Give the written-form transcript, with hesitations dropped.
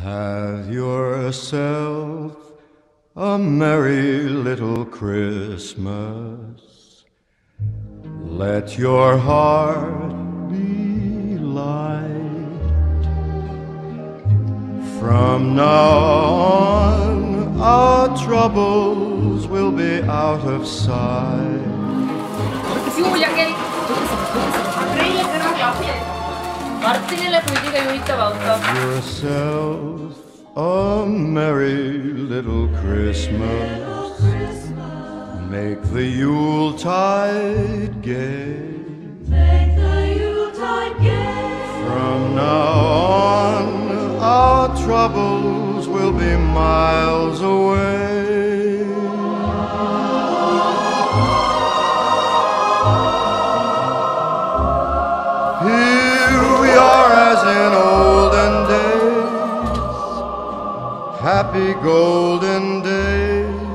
Have yourself a merry little Christmas. Let your heart be light. From now on, our troubles will be out of sight. Have yourself a merry little Christmas. Make the Yuletide gay. From now on, our troubles will be miles away. Here we are as in olden days, happy golden days.